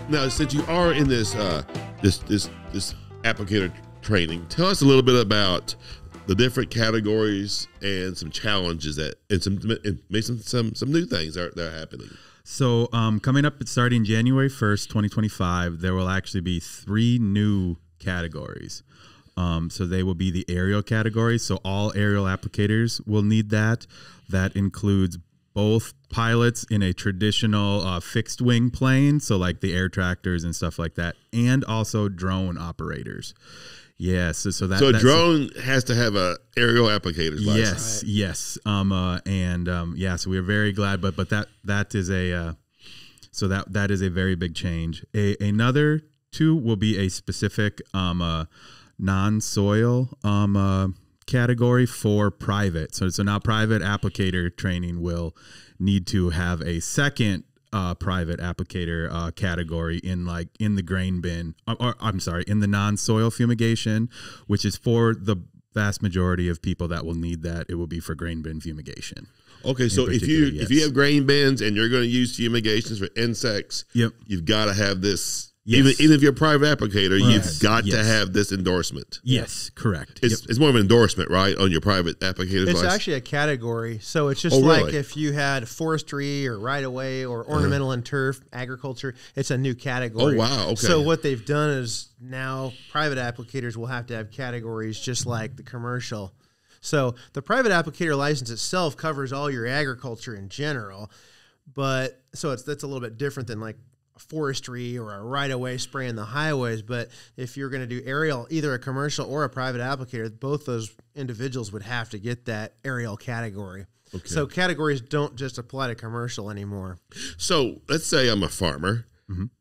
Now, since you are in this this applicator training, tell us a little bit about the different categories and some challenges and maybe some new things that are happening. So coming up, starting January 1st, 2025, there will actually be 3 new categories. So they will be the aerial category. So all aerial applicators will need that. That includes both pilots in a traditional fixed wing plane, so like the air tractors and stuff like that, and also drone operators. Yes, so a drone has to have a aerial applicator's license. Yes. So we are very glad, but that is a that is a very big change. Another 2 will be a specific non-soil category for private. So now private applicator training will need to have a second private applicator category in the grain bin, in the non-soil fumigation, which is for the vast majority of people that will need that. It will be for grain bin fumigation. Okay, so if you have grain bins and you're going to use fumigations for insects, you've got to have this. Yes. Even if you're a private applicator, you've got to have this endorsement. Yes, correct. It's more of an endorsement, right, on your private applicator's license? It's actually a category. So it's just like if you had forestry or right-of-way or ornamental and turf, agriculture, it's a new category. Oh, wow, okay. So what they've done is now private applicators will have to have categories just like the commercial. So the private applicator license itself covers all your agriculture in general, but so that's a little bit different than like forestry or a right-of-way spray in the highways. But if you're going to do aerial, either a commercial or a private applicator, both those individuals would have to get that aerial category. Okay. So categories don't just apply to commercial anymore. So let's say I'm a farmer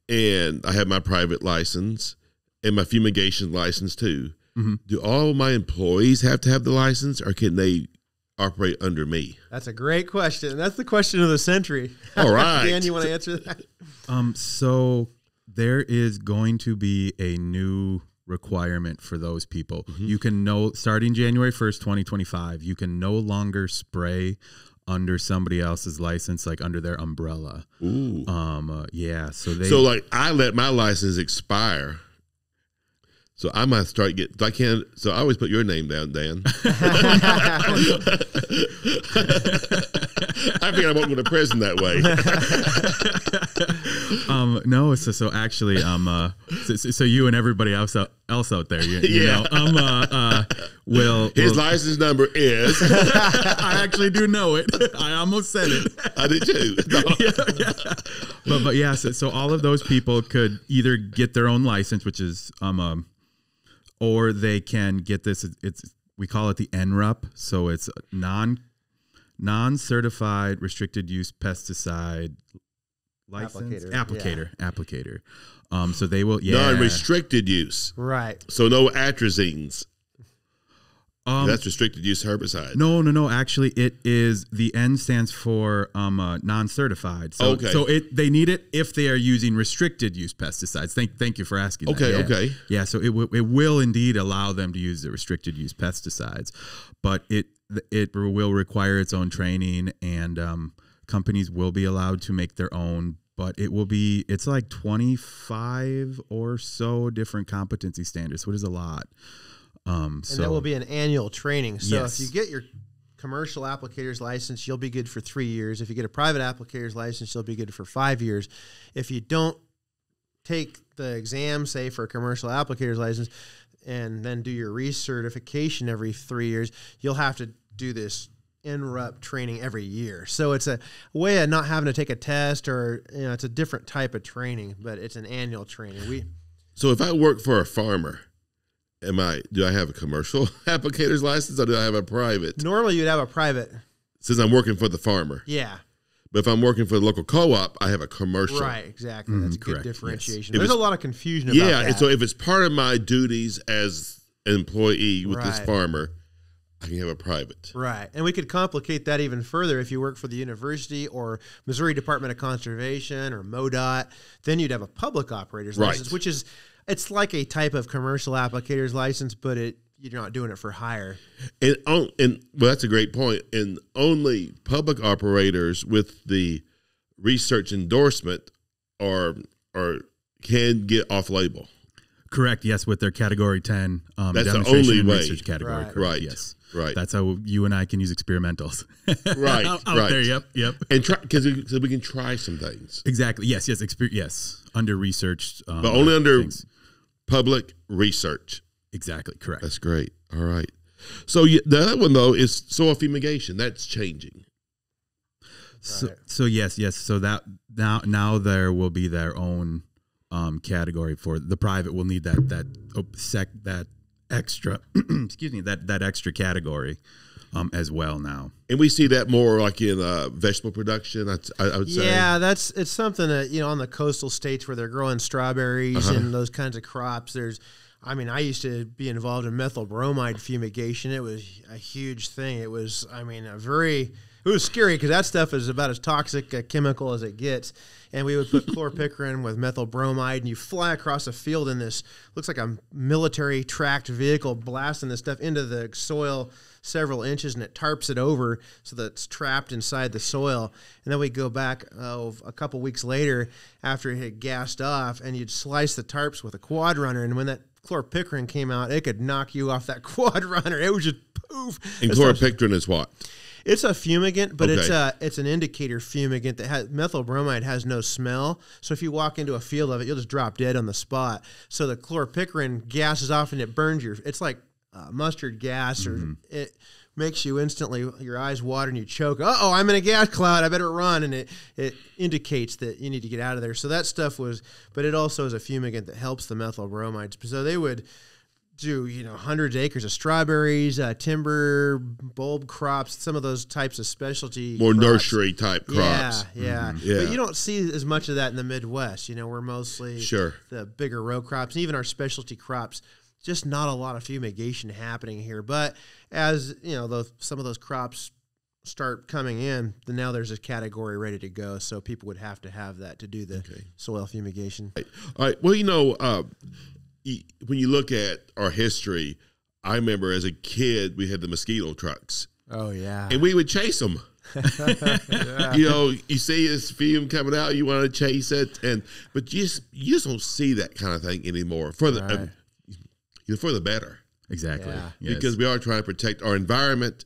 and I have my private license and my fumigation license too. Do all my employees have to have the license, or can they operate under me? That's a great question. That's the question of the century. All right. Dan, you want to answer that? So there is going to be a new requirement for those people. You can starting January 1st, 2025, you can no longer spray under somebody else's license, like under their umbrella. Ooh. So like I let my license expire. So I might start so I always put your name down, Dan. I figured I won't go to prison that way. No, so actually, so you and everybody else out there, you know, his license number is. I actually do know it. I almost said it. I did too. No. But yeah, so all of those people could either get their own license, which is or they can get this. We call it the NRUP, so it's non-certified restricted use pesticide license applicator. So they will non-restricted use, right? So no atrazines. That's restricted use herbicide. No. Actually, it is the N stands for non-certified. So, they need it if they are using restricted use pesticides. Thank you for asking. Okay. Yeah. So it will indeed allow them to use the restricted use pesticides, but it will require its own training, and companies will be allowed to make their own. But it's like 25 or so different competency standards, which is a lot. And that will be an annual training. So yes. If you get your commercial applicator's license, you'll be good for 3 years. If you get a private applicator's license, you'll be good for 5 years. If you don't take the exam, say for a commercial applicator's license, and then do your recertification every 3 years, you'll have to do this NRUP training every year. So it's a way of not having to take a test, or it's a different type of training, but it's an annual training. So if I work for a farmer, do I have a commercial applicator's license, or do I have a private? Normally you'd have a private. Since I'm working for the farmer. Yeah. But if I'm working for the local co-op, I have a commercial. Right, exactly. That's a good differentiation. Yes. There's a lot of confusion about that. Yeah, and so if it's part of my duties as an employee with this farmer, I can have a private. Right. And we could complicate that even further. If you work for the university or Missouri Department of Conservation or MoDOT, then you'd have a public operator's license, which is... It's like a type of commercial applicator's license, but you're not doing it for hire. And well, that's a great point. And only public operators with the research endorsement are can get off label. Correct. Yes, with their Category 10 That's the demonstration only and way. research category. Right. Correct. Right. Yes. Right. That's how you and I can use experimentals. Right, out right. there. Yep. And try because so we can try some things, Exactly. Yes. Yes. Under researched, but only under things. public research. Exactly. Correct. That's great. All right. So the other one though is soil fumigation. That's changing. So yes. So that now there will be their own category for the private. Will need that extra excuse me that extra category as well now. And we see that more like in vegetable production. I would say. Yeah, it's something that, on the coastal states where they're growing strawberries and those kinds of crops. I used to be involved in methyl bromide fumigation. It was a huge thing. It was, it was scary because that stuff is about as toxic a chemical as it gets. And we would put chlorpicrin with methyl bromide, and you fly across a field in this, looks like a military tracked vehicle blasting this stuff into the soil several inches, and it tarps it over so that it's trapped inside the soil. And then we go back a couple weeks later after it had gassed off, and you'd slice the tarps with a quad runner, and when that chlorpicrin came out, it could knock you off that quad runner. It was just poof. And chlorpicrin is what? It's a fumigant, but Okay. it's an indicator fumigant that has methyl bromide has no smell. So if you walk into a field of it, you'll just drop dead on the spot. So the chlorpicrin gases off and it burns it's like mustard gas, or it makes you instantly, your eyes water and you choke. Uh-oh, I'm in a gas cloud. I better run. And it indicates that you need to get out of there. So that stuff but it also is a fumigant that helps the methyl bromides. So they would do, hundreds of acres of strawberries, timber, bulb crops, some of those types of specialty More crops. nursery type crops. Yeah. Yeah. But you don't see as much of that in the Midwest. We're mostly Sure. the bigger row crops, and even our specialty crops. Just not a lot of fumigation happening here. But as some of those crops start coming in, then now there's a category ready to go. So people would have to have that to do the soil fumigation. All right. Well, when you look at our history, I remember as a kid we had the mosquito trucks, Oh yeah. and we would chase them. You see this fume coming out, you want to chase it, but you just don't see that kind of thing anymore. For the for the better, Exactly. Yeah. Yes. because we are trying to protect our environment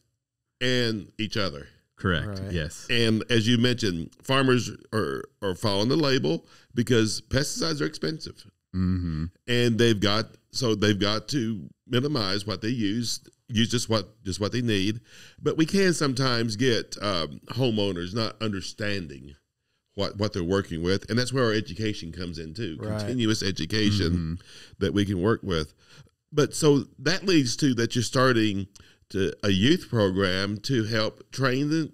and each other. Correct. Right. Yes. And as you mentioned, farmers are following the label because pesticides are expensive. Mm-hmm. And they've got to minimize what they use just what they need. But we can sometimes get homeowners not understanding what they're working with, and that's where our education comes in too. Right. Continuous education that we can work with. But so that leads to that you're starting a youth program to help train the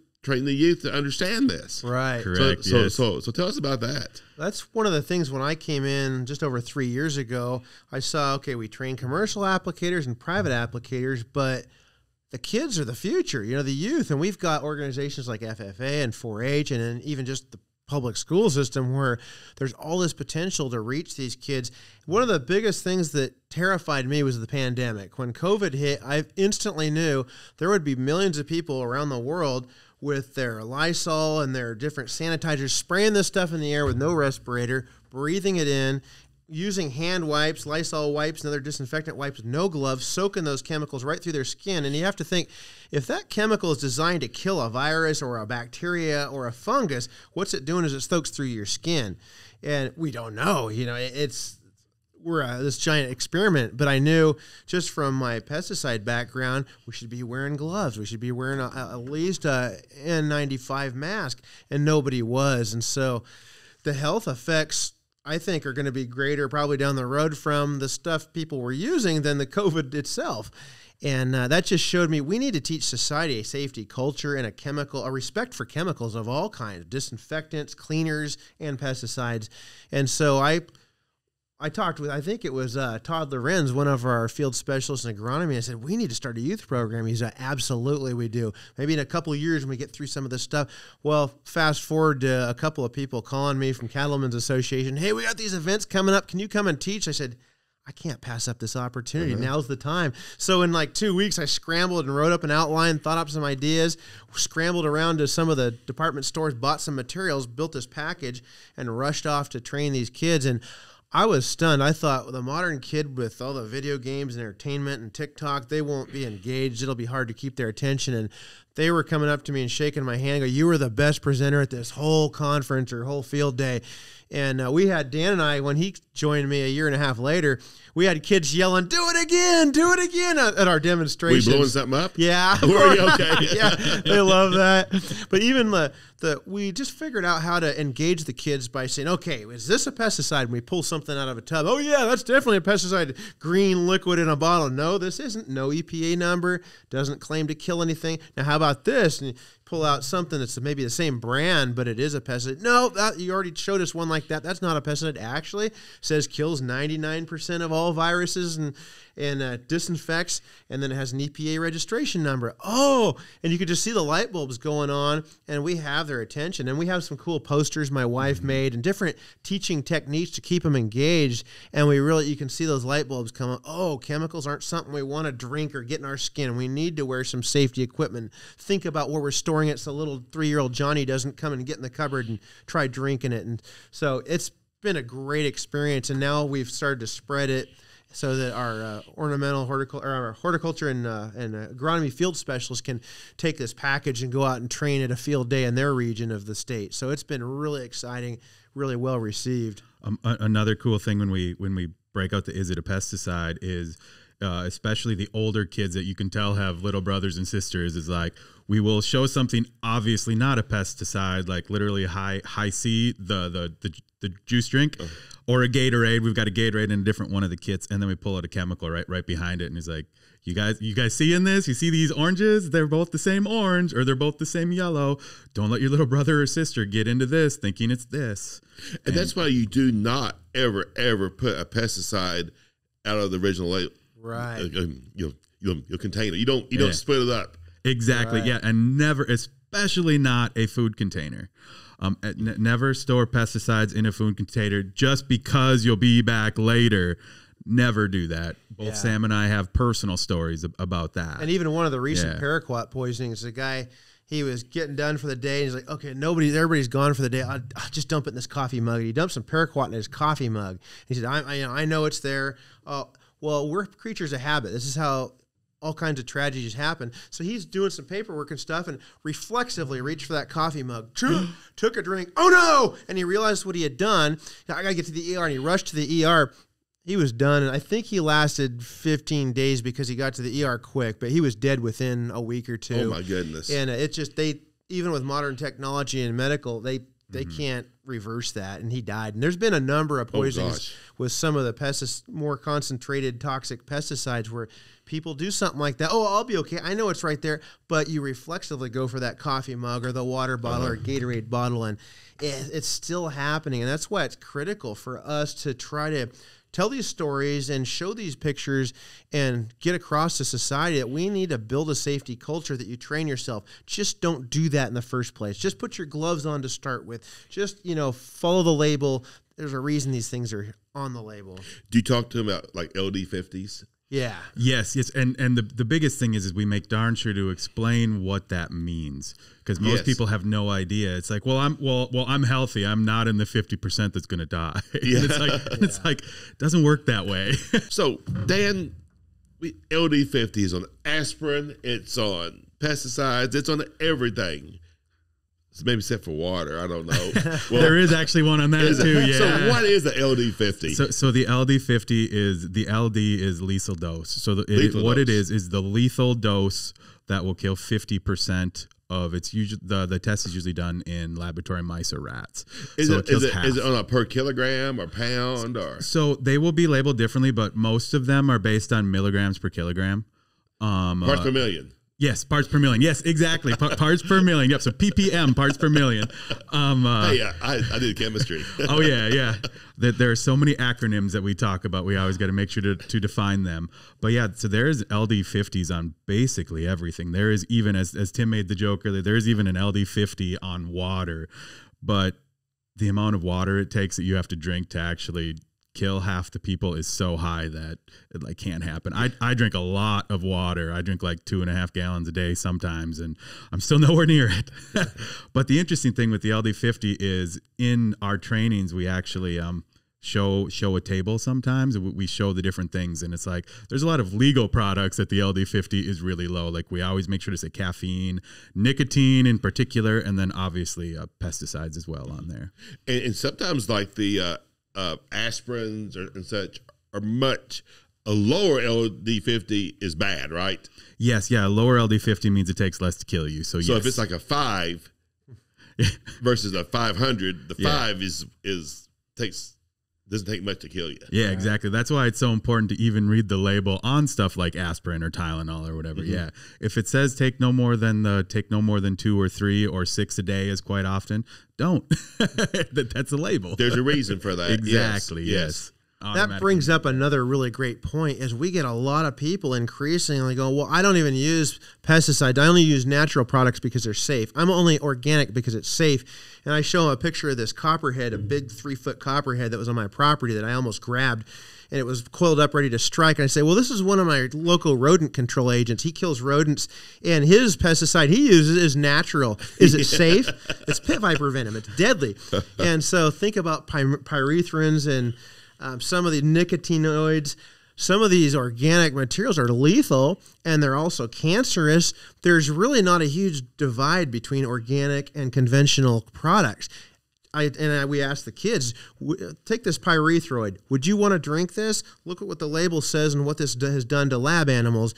youth to understand this. Right. Correct. So, yes. so tell us about that. That's one of the things when I came in just over 3 years ago, I saw, we train commercial applicators and private applicators, but the kids are the future, the youth. And we've got organizations like FFA and 4-H and then even just the public school system where there's all this potential to reach these kids. One of the biggest things that terrified me was the pandemic. When COVID hit, I instantly knew there would be millions of people around the world with their Lysol and their different sanitizers, spraying this stuff in the air with no respirator, breathing it in, using hand wipes, Lysol wipes, and other disinfectant wipes, no gloves, soaking those chemicals right through their skin. And you have to think, if that chemical is designed to kill a virus or a bacteria or a fungus, what's it doing is it soaks through your skin. And we don't know, we're this giant experiment, but I knew just from my pesticide background, we should be wearing gloves. We should be wearing at least a N95 mask, and nobody was. And so the health effects, I think, are going to be greater probably down the road from the stuff people were using than the COVID itself. And that just showed me we need to teach society a safety culture and a respect for chemicals of all kinds, disinfectants, cleaners, and pesticides. And so I talked with, I think it was Todd Lorenz, one of our field specialists in agronomy. I said, we need to start a youth program. He said, absolutely we do. Maybe in a couple of years when we get through some of this stuff. Well, fast forward to a couple of people calling me from Cattlemen's Association. Hey, we got these events coming up. Can you come and teach? I said, I can't pass up this opportunity. Now's the time. So in like 2 weeks, I scrambled and wrote up an outline, thought up some ideas, scrambled around to some of the department stores, bought some materials, built this package, and rushed off to train these kids. And I was stunned. I thought the modern kid with all the video games and entertainment and TikTok, they won't be engaged. It'll be hard to keep their attention. And they were coming up to me and shaking my hand, go, "You were the best presenter at this whole conference or whole field day." And we had Dan and I, when he joined me a year and a half later, we had kids yelling, "Do it again," at our demonstrations. We blowing something up? Yeah. Were you okay? Yeah, they love that. But even we just figured out how to engage the kids by saying, "Okay, is this a pesticide?" And we pull something out of a tub. "Oh yeah, that's definitely a pesticide. Green liquid in a bottle." "No, this isn't. No EPA number. Doesn't claim to kill anything." "Now how about this?" And you pull out something that's maybe the same brand, but it is a pesticide. "No, you already showed us one like that. That's not a pesticide. Actually, says kills 99% of all viruses and disinfects, and then it has an EPA registration number." Oh, and you could just see the light bulbs going on, and we have their attention. And we have some cool posters my wife made and different teaching techniques to keep them engaged. And you can see those light bulbs come on. Oh, chemicals aren't something we want to drink or get in our skin. We need to wear some safety equipment. Think about where we're storing it so little 3-year-old Johnny doesn't come and get in the cupboard and try drinking it. And so it's been a great experience. And now we've started to spread it so that our horticulture and agronomy field specialists can take this package and go out and train at a field day in their region of the state. So it's been really exciting, really well received. Another cool thing when we break out the "Is it a pesticide?" is especially the older kids that you can tell have little brothers and sisters, is like, we will show something obviously not a pesticide, like literally high C, the juice drink, or a Gatorade. We've got a Gatorade in a different one of the kits, and then we pull out a chemical right behind it, and he's like, you guys seeing this? You see these oranges? They're both the same orange, or they're both the same yellow. Don't let your little brother or sister get into this thinking it's this. And that's why you do not ever put a pesticide out of the original label. Right. Your container. You don't split it up. Exactly. Right. Yeah, and never, especially not a food container. Never store pesticides in a food container just because you'll be back later. Never do that. Both Sam and I have personal stories about that. And even one of the recent paraquat poisonings, the guy, he was getting done for the day, and he's like, "Okay, everybody's gone for the day. I'll just dump it in this coffee mug." He dumped some paraquat in his coffee mug. He said, I know it's there. Well, we're creatures of habit. This is how all kinds of tragedies happen. So he's doing some paperwork and stuff and reflexively reached for that coffee mug, took a drink. "Oh no!" And he realized what he had done. "I got to get to the ER." And he rushed to the ER. He was done. And I think he lasted 15 days because he got to the ER quick, but he was dead within a week or two. Oh my goodness. And it's just, even with modern technology and medical, they can't reverse that, and he died. And there's been a number of poisonings with some of the more concentrated toxic pesticides where people do something like that. "Oh, I'll be okay. I know it's right there." But you reflexively go for that coffee mug or the water bottle or Gatorade bottle, and it's still happening. And that's why it's critical for us to try to tell these stories and show these pictures and get across to society that we need to build a safety culture, that you train yourself. Just don't do that in the first place. Just put your gloves on to start with. Just, follow the label. There's a reason these things are on the label. Do you talk to them about like LD50s? Yeah. Yes. And the biggest thing is we make darn sure to explain what that means, because most people have no idea. It's like, well, I'm healthy. I'm not in the 50% that's going to die. Yeah. It's like, it doesn't work that way. So Dan, LD50 is on aspirin. It's on pesticides. It's on everything. Maybe except for water. I don't know. Well, there is actually one on that too. Yeah. So what is the LD50? So the LD50 is lethal dose. So it is the lethal dose that will kill 50% of its. The test is usually done in laboratory mice or rats. Is it on a per kilogram or pound or? So they will be labeled differently, but most of them are based on milligrams per kilogram. Parts per million. Yes, parts per million. Yes, exactly. Parts per million. Yep. So ppm, parts per million. Hey, I did chemistry. Oh yeah. There are so many acronyms that we talk about. We always got to make sure to define them. But yeah, so there's LD50s on basically everything. There is even, as Tim made the joke earlier, there's even an LD50 on water. But the amount of water it takes that you have to drink to actually kill half the people is so high that it like can't happen. I drink a lot of water. I drink like 2.5 gallons a day sometimes, and I'm still nowhere near it. But the interesting thing with the LD50 is in our trainings, we actually show a table sometimes. We show the different things, and it's like there's a lot of legal products that the LD50 is really low. Like we always make sure to say caffeine, nicotine in particular, and then obviously pesticides as well on there. And sometimes like the aspirins and such are a lower LD50 is bad, right? Yes, yeah. Lower LD50 means it takes less to kill you. So yes. If it's like a 5 versus a 500, the 5 doesn't take much to kill you. Yeah, exactly. That's why it's so important to even read the label on stuff like aspirin or Tylenol or whatever. Mm-hmm. Yeah, if it says take no more than 2 or 3 or 6 a day, is quite often, don't. That's a label. There's a reason for that. Exactly. Yes. That brings up another really great point is we get a lot of people increasingly going, well, I don't even use pesticides. I only use natural products because they're safe. I'm only organic because it's safe. And I show them a picture of this copperhead, a big 3-foot copperhead that was on my property that I almost grabbed. And it was coiled up ready to strike. And I say, well, this is one of my local rodent control agents. He kills rodents. And his pesticide he uses is natural. Is it safe? It's pit viper venom. It's deadly. And so think about pyrethrins and some of the nicotinoids. Some of these organic materials are lethal, and they're also cancerous. There's really not a huge divide between organic and conventional products. We asked the kids, take this pyrethroid. Would you want to drink this? Look at what the label says and what this has done to lab animals.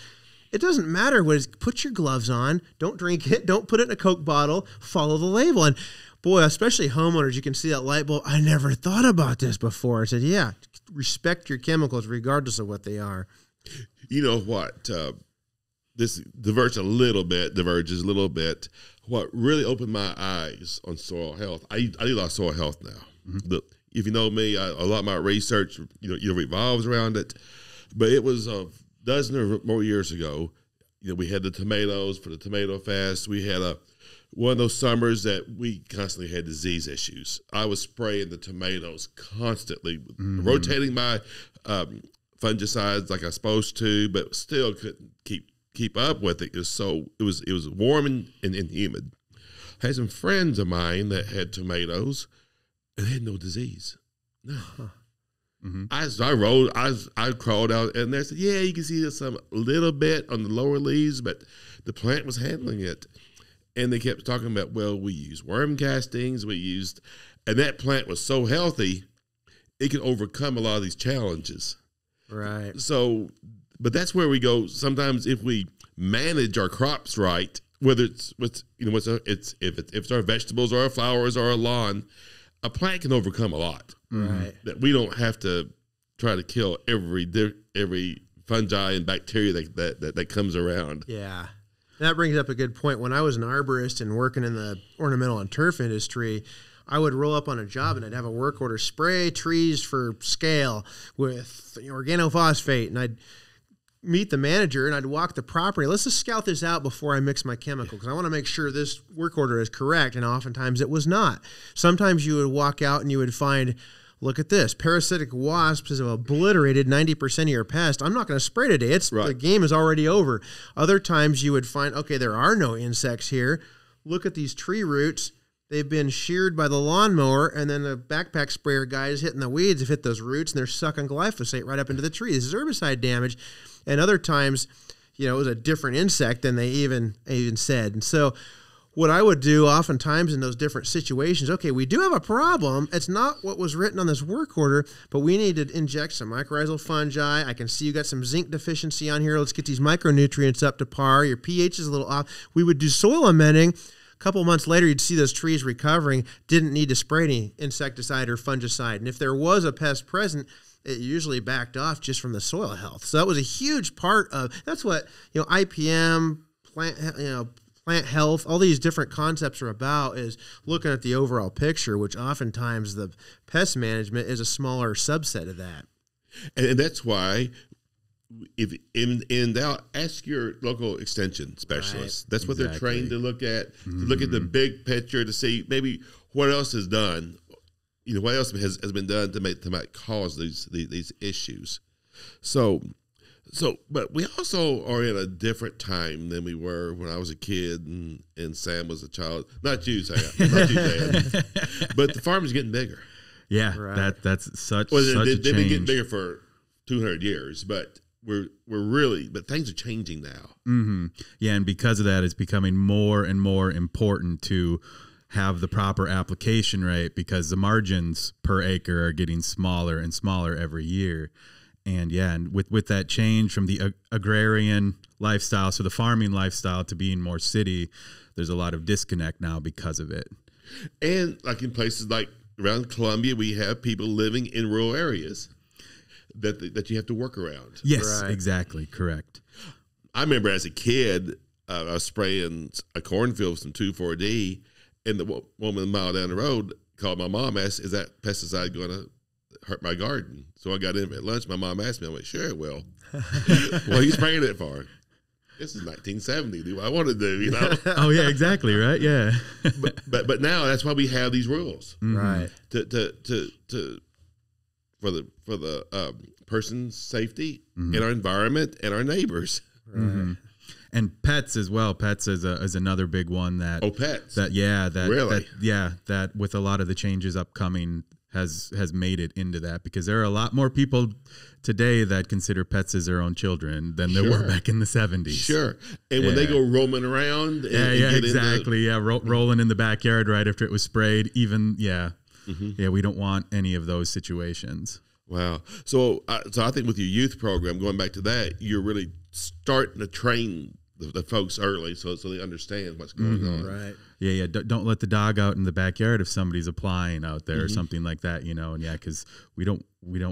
It doesn't matter what it is. Put your gloves on. Don't drink it. Don't put it in a Coke bottle. Follow the label. And boy, especially homeowners, you can see that light bulb. I never thought about this before. I said, yeah, respect your chemicals regardless of what they are. You know what? This diverges a little bit. What really opened my eyes on soil health, I do a lot of soil health now. Mm-hmm. If you know me, a lot of my research, revolves around it. But it was a dozen or more years ago. We had the tomatoes for the Tomato Fest. We had one of those summers that we constantly had disease issues. I was spraying the tomatoes constantly, rotating my fungicides like I was supposed to, but still couldn't keep up with it. It was warm and humid. I had some friends of mine that had tomatoes and they had no disease. No. Huh. Mm-hmm. I crawled out and they said, yeah, you can see some little bit on the lower leaves, but the plant was handling it. And they kept talking about, well, we used worm castings, and that plant was so healthy, it could overcome a lot of these challenges. Right. So, but that's where we go. Sometimes if we manage our crops right, whether it's if it's our vegetables or our flowers or our lawn, a plant can overcome a lot. Right. That we don't have to try to kill every fungi and bacteria that comes around. Yeah. That brings up a good point. When I was an arborist and working in the ornamental and turf industry, I would roll up on a job and I'd have a work order, spray trees for scale with organophosphate, and I'd meet the manager and I'd walk the property. Let's just scout this out before I mix my chemical because I want to make sure this work order is correct, and oftentimes it was not. Sometimes you would walk out and you would find, look at this, parasitic wasps have obliterated 90% of your pest. I'm not going to spray today. The game is already over. Other times you would find, okay, there are no insects here. Look at these tree roots. They've been sheared by the lawnmower, and then the backpack sprayer guys hitting the weeds have hit those roots, and they're sucking glyphosate right up into the tree. This is herbicide damage. And other times, it was a different insect than they even said. And so what I would do oftentimes in those different situations, okay, we do have a problem. It's not what was written on this work order, but we need to inject some mycorrhizal fungi. I can see you got some zinc deficiency on here. Let's get these micronutrients up to par. Your pH is a little off. We would do soil amending. A couple months later, you'd see those trees recovering, didn't need to spray any insecticide or fungicide. And if there was a pest present, it usually backed off just from the soil health. So that was a huge part of, that's what, IPM, plant health, all these different concepts are about, is looking at the overall picture, which oftentimes the pest management is a smaller subset of that. And that's why if in doubt, ask your local extension specialist. Right. That's what they're trained to look at, to look at the big picture, to see maybe what else is done what else has been done to make cause these issues. So, but we also are in a different time than we were when I was a kid and Sam was a child. Not you, Sam. Not you, Dan. But the farm is getting bigger. Yeah, Right. that's such Well, such a they've been getting change. bigger for 200 years, but but things are changing now. Mm-hmm. Yeah, and because of that, it's becoming more and more important to have the proper application rate because the margins per acre are getting smaller and smaller every year. And yeah, and with that change from the agrarian lifestyle, so the farming lifestyle, to being more city, there's a lot of disconnect now because of it. And like in places like around Columbia, we have people living in rural areas that you have to work around. Yes, Right. exactly, correct. I remember as a kid, I was spraying a cornfield with some 2,4-D, and the woman a mile down the road called my mom, asked, "Is that pesticide going to hurt my garden?" So I got in at lunch. My mom asked me, I went, "Sure it will." "What are you spraying it for?" "This is 1970. Do what I want to do, Oh yeah, exactly, right? Yeah. but now that's why we have these rules Right. for the person's safety and our environment and our neighbors. Mm-hmm. And pets as well. Pets is another big one that Pets. that with a lot of the changes upcoming has made it into that, because there are a lot more people today that consider pets as their own children than there were back in the 70s. Sure. And when they go roaming around and Yeah, get exactly. Rolling in the backyard right after it was sprayed. Even we don't want any of those situations. Wow. So I think with your youth program, going back to that, you're really starting to train the folks early so they understand what's going on. Right. Yeah. Don't let the dog out in the backyard if somebody's applying out there or something like that, and because we don't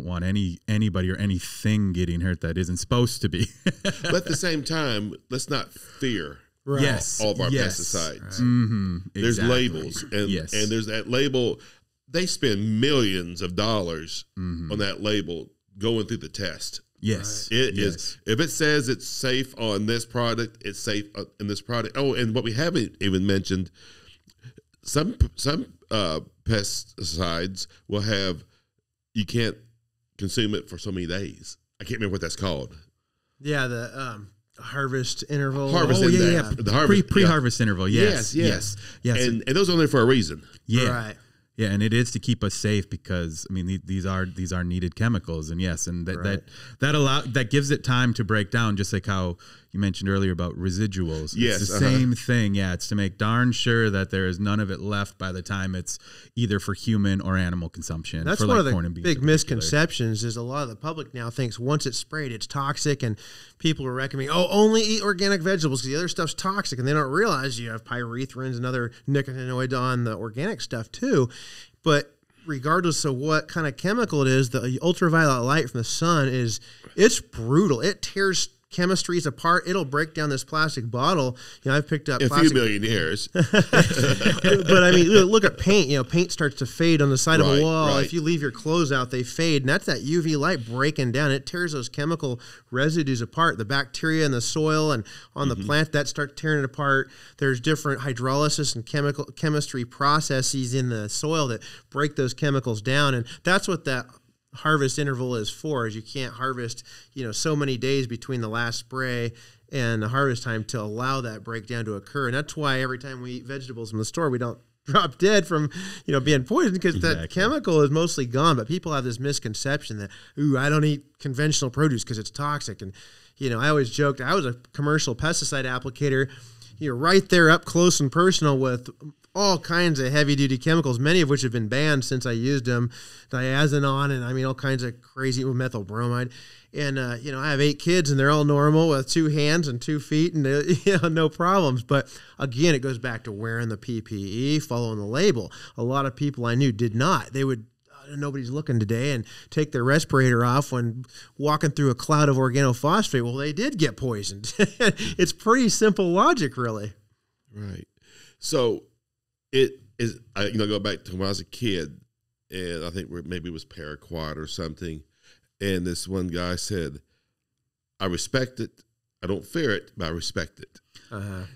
want anybody or anything getting hurt that isn't supposed to be. But at the same time, let's not fear Right. Yes. all of our Yes. pesticides. Right. Mm-hmm. There's Exactly. labels, and Yes. and there's that label. They spend millions of dollars on that label going through the test. Yes. It Yes. is. If it says it's safe on this product, it's safe in this product. Oh, and what we haven't even mentioned, some pesticides will have, you can't consume it for so many days. I can't remember what that's called. Yeah, the harvest interval. Harvest Oh, index. yeah. The harvest, Pre-harvest interval. Yes. Yes. Yes. And those are there for a reason. Yeah. Right. Yeah, and it is to keep us safe because these are needed chemicals, and yes, and that gives it time to break down, just like how you mentioned earlier about residuals. Yes, It's the same thing. Yeah, it's to make darn sure that there is none of it left by the time it's either for human or animal consumption. That's for one like of the corn and beans big in particular. misconceptions is a lot of the public now thinks once it's sprayed, it's toxic, and people are recommending, only eat organic vegetables because the other stuff's toxic, and they don't realize you have pyrethrins and other nicotinoids on the organic stuff too. But regardless of what kind of chemical it is, the ultraviolet light from the sun it's brutal. It tears chemistries apart. It'll break down this plastic bottle. I've picked up In a plastic. few million years. But I mean, look at paint. Paint starts to fade on the side of a Right, wall. right. If you leave your clothes out, they fade, and that's that UV light breaking down. It tears those chemical residues apart. The bacteria in the soil and on the plant, that starts tearing it apart. There's different hydrolysis and chemistry processes in the soil that break those chemicals down, and that's what that harvest interval is for. Is you can't harvest so many days between the last spray and the harvest time to allow that breakdown to occur. And that's why every time we eat vegetables in the store, we don't drop dead from being poisoned, because that chemical is mostly gone. But people have this misconception that, I don't eat conventional produce because it's toxic. And I always joked, I was a commercial pesticide applicator, right there up close and personal with all kinds of heavy-duty chemicals, many of which have been banned since I used them, diazinon, and all kinds of crazy methyl bromide. And, I have 8 kids, and they're all normal with 2 hands and 2 feet, and, no problems. But, again, it goes back to wearing the PPE, following the label. A lot of people I knew did not. They would, nobody's looking today, and take their respirator off when walking through a cloud of organophosphate. Well, they did get poisoned. It's pretty simple logic, really. Right. So it is, go back to when I was a kid, and I think maybe it was paraquat or something. And this one guy said, "I respect it. I don't fear it, but I respect it."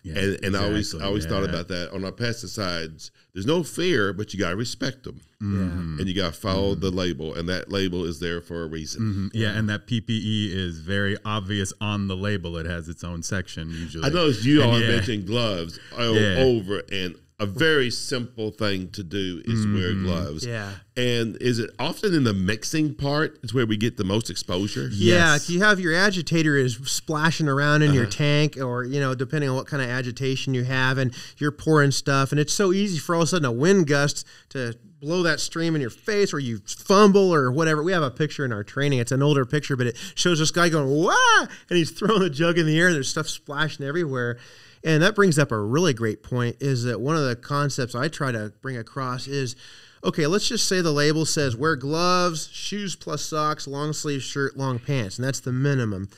Yeah, and I always exactly, thought about that on our pesticides. There's no fear, but you got to respect them, and you got to follow the label, and that label is there for a reason. Yeah, and that PPE is very obvious on the label. It has its own section usually. I noticed you all yeah. mentioned gloves over, and a very simple thing to do is wear gloves. Yeah. And is it often in the mixing part is where we get the most exposure? Yeah, Yes. if you have your agitator is splashing around in your tank, or depending on what kind of agitation you have, and you're pouring stuff, and it's so easy for all of a sudden a wind gust to blow that stream in your face, or you fumble or whatever. We have a picture in our training. It's an older picture, but it shows this guy going wah, and he's throwing the jug in the air. There's stuff splashing everywhere. And that brings up a really great point, is that one of the concepts I try to bring across is, okay, let's just say the label says wear gloves, shoes plus socks, long sleeve shirt, long pants, and that's the minimum.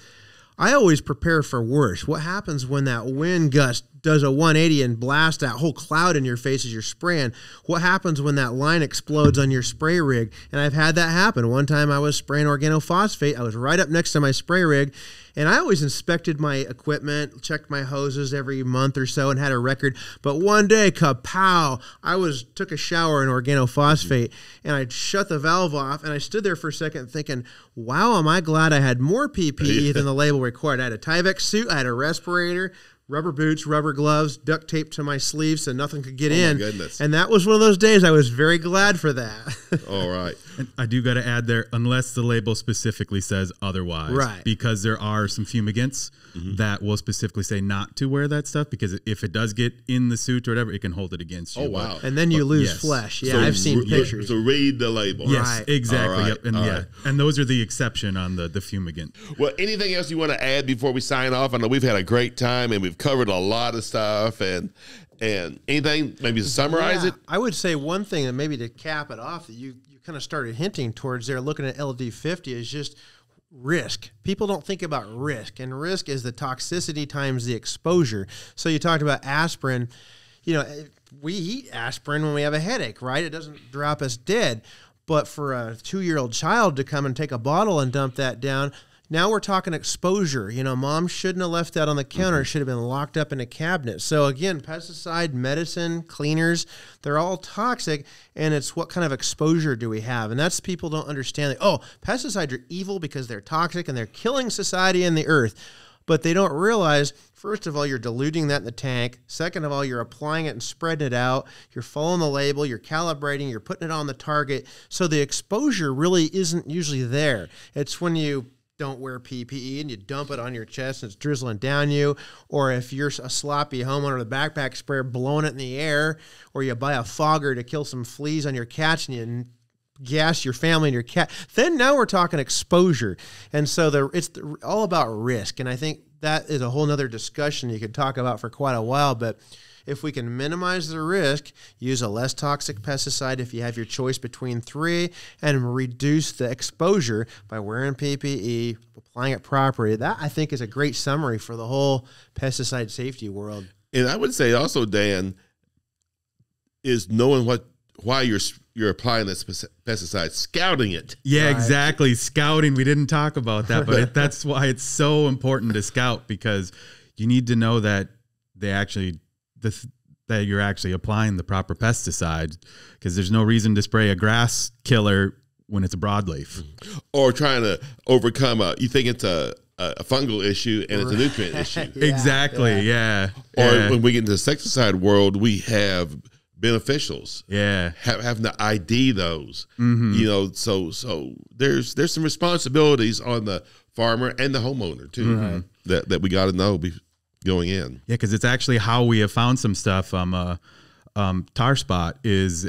I always prepare for worse. What happens when that wind gust does a 180 and blasts that whole cloud in your face as you're spraying? What happens when that line explodes on your spray rig? And I've had that happen. One time I was spraying organophosphate. I was right up next to my spray rig, and I always inspected my equipment, checked my hoses every month or so, and had a record. But one day, kapow, I took a shower in organophosphate, and I shut the valve off, and I stood there for a second thinking, wow, am I glad I had more PPE than the label required. I had a Tyvek suit, I had a respirator, rubber boots, rubber gloves, duct tape to my sleeves so nothing could get in. My goodness. And that was one of those days I was very glad for that. All right. And I do got to add there, unless the label specifically says otherwise. Right. Because there are some fumigants that will specifically say not to wear that stuff, because if it does get in the suit or whatever, it can hold it against you. Oh, wow. And then you lose yes. flesh. Yeah, So I've seen pictures. So read the label. Yes, Right. exactly. All right, Yep. And all yeah, right. and those are the exception on the fumigant. Well, anything else you want to add before we sign off? I know we've had a great time and we've covered a lot of stuff, and anything maybe to summarize it. I would say one thing, and maybe to cap it off, that you kind of started hinting towards there, looking at LD50, is just risk. People don't think about risk, and risk is the toxicity times the exposure. So you talked about aspirin. We eat aspirin when we have a headache, right? It doesn't drop us dead. But for a 2-year-old child to come and take a bottle and dump that down, now we're talking exposure. Mom shouldn't have left that on the counter. It should have been locked up in a cabinet. So again, pesticide, medicine, cleaners, they're all toxic, and it's what kind of exposure do we have? And that's, people don't understand. Pesticides are evil because they're toxic and they're killing society and the earth. But they don't realize, first of all, you're diluting that in the tank. Second of all, you're applying it and spreading it out. You're following the label. You're calibrating. You're putting it on the target. So the exposure really isn't usually there. It's when you don't wear PPE and you dump it on your chest and it's drizzling down you, or if you're a sloppy homeowner with a backpack sprayer blowing it in the air, or you buy a fogger to kill some fleas on your cats and you gas your family and your cat, then now we're talking exposure. And so it's all about risk. And I think that is a whole nother discussion you could talk about for quite a while. But if we can minimize the risk, use a less toxic pesticide if you have your choice between 3, and reduce the exposure by wearing PPE, applying it properly, that I think is a great summary for the whole pesticide safety world. And I would say also, Dan, is knowing why you're applying this pesticide, scouting it. Yeah, Right. exactly. Scouting. We didn't talk about that, but that's why it's so important to scout, because you need to know that that you're actually applying the proper pesticide, because there's no reason to spray a grass killer when it's a broadleaf. Or trying to overcome you think it's a fungal issue and it's a nutrient issue. Yeah, Exactly. Yeah. Or Yeah. when we get into the insecticide world, we have beneficials. Yeah. Having to ID those, Mm-hmm. so there's some responsibilities on the farmer and the homeowner too, Mm-hmm. that we got to know going in. Yeah, because it's actually how we have found some stuff. Tar spot is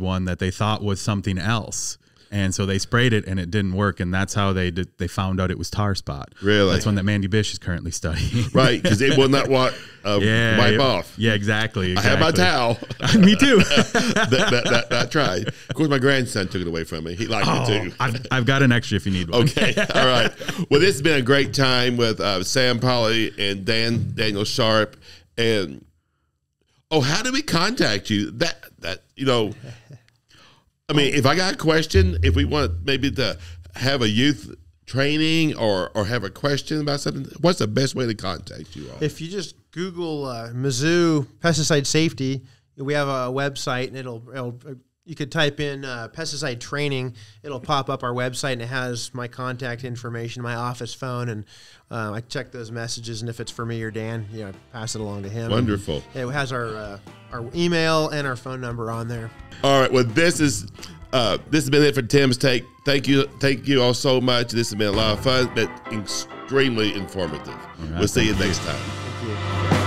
one that they thought was something else, and so they sprayed it and it didn't work, and that's how they found out it was tar spot. Really? That's one that Mandy Bish is currently studying. Right, because it will not wipe off. Yeah, exactly. I have my towel. Me too. that I tried. Of course, my grandson took it away from me. He liked it too. I've got an extra if you need one. Okay. All right. Well, this has been a great time with Sam Polly and Daniel Sharp. And how do we contact you? I mean, if I got a question, if we want maybe to have a youth training or have a question about something, what's the best way to contact you all? If you just Google Mizzou pesticide safety, we have a website, and it'll you could type in pesticide training. It'll pop up our website, and it has my contact information, my office phone, and I check those messages. And if it's for me or Dan, I pass it along to him. Wonderful. And it has our email and our phone number on there. All right. Well, this has been it for Tim's Take. Thank you all so much. This has been a lot of fun, but extremely informative. Right, we'll see you next time. Thank you.